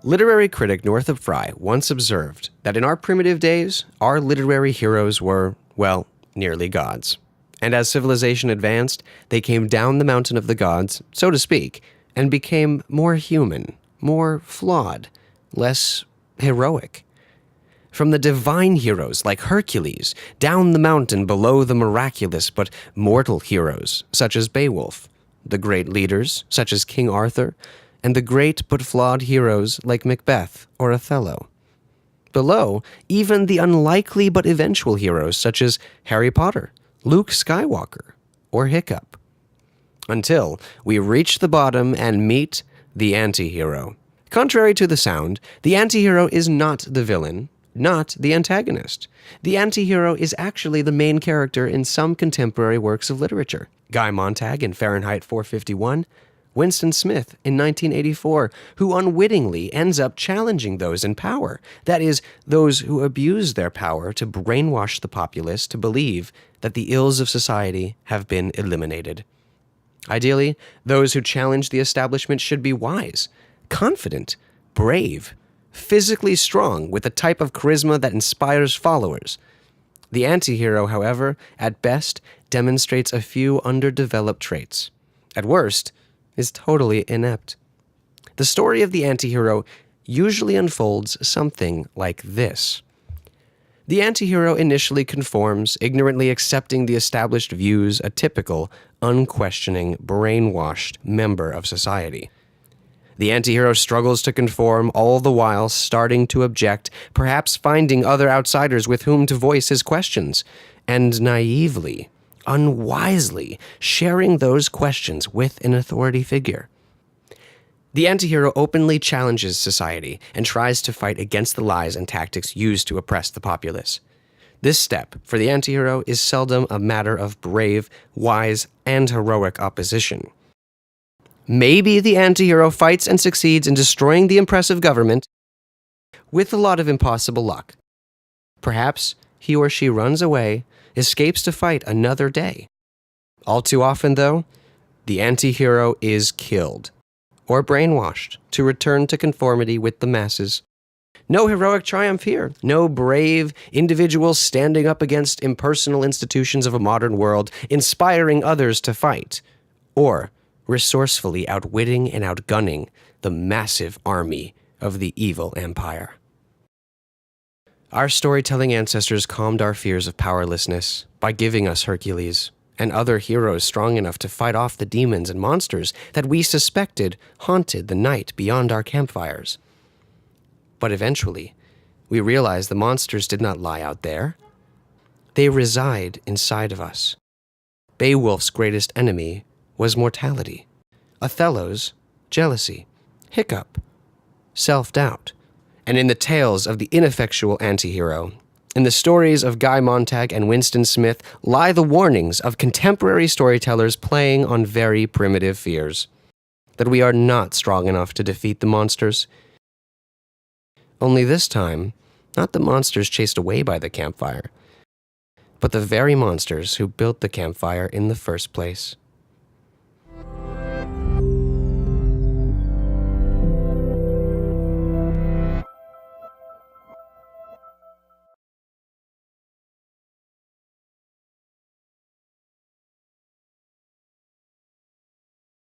Literary critic Northrop Frye once observed that in our primitive days, our literary heroes were, well, nearly gods. And as civilization advanced, they came down the mountain of the gods, so to speak, and became more human, more flawed, less heroic. From the divine heroes like Hercules, down the mountain below the miraculous but mortal heroes such as Beowulf, the great leaders such as King Arthur, and the great but flawed heroes like Macbeth or Othello. Below, even the unlikely but eventual heroes such as Harry Potter, Luke Skywalker, or Hiccup. Until we reach the bottom and meet the anti-hero. Contrary to the sound, the anti-hero is not the villain, not the antagonist. The anti-hero is actually the main character in some contemporary works of literature. Guy Montag in Fahrenheit 451, Winston Smith in 1984, who unwittingly ends up challenging those in power, that is, those who abuse their power to brainwash the populace to believe that the ills of society have been eliminated. Ideally, those who challenge the establishment should be wise, confident, brave, physically strong with a type of charisma that inspires followers. The anti-hero, however, at best, demonstrates a few underdeveloped traits. At worst, is totally inept. The story of the anti-hero usually unfolds something like this. The anti-hero initially conforms, ignorantly accepting the established views, a typical, unquestioning, brainwashed member of society. The anti-hero struggles to conform, all the while starting to object, perhaps finding other outsiders with whom to voice his questions, and naively, unwisely, sharing those questions with an authority figure. The anti-hero openly challenges society and tries to fight against the lies and tactics used to oppress the populace. This step, for the anti-hero, is seldom a matter of brave, wise, and heroic opposition. Maybe the anti-hero fights and succeeds in destroying the oppressive government with a lot of impossible luck. Perhaps he or she runs away, escapes to fight another day. All too often, though, the anti-hero is killed or brainwashed to return to conformity with the masses. No heroic triumph here. No brave individual standing up against impersonal institutions of a modern world, inspiring others to fight, or resourcefully outwitting and outgunning the massive army of the evil empire. Our storytelling ancestors calmed our fears of powerlessness by giving us Hercules and other heroes strong enough to fight off the demons and monsters that we suspected haunted the night beyond our campfires. But eventually, we realized the monsters did not lie out there. They reside inside of us. Beowulf's greatest enemy was mortality. Othello's, jealousy. Hiccup, self-doubt. And in the tales of the ineffectual anti-hero, in the stories of Guy Montag and Winston Smith, lie the warnings of contemporary storytellers playing on very primitive fears. That we are not strong enough to defeat the monsters. Only this time, not the monsters chased away by the campfire, but the very monsters who built the campfire in the first place.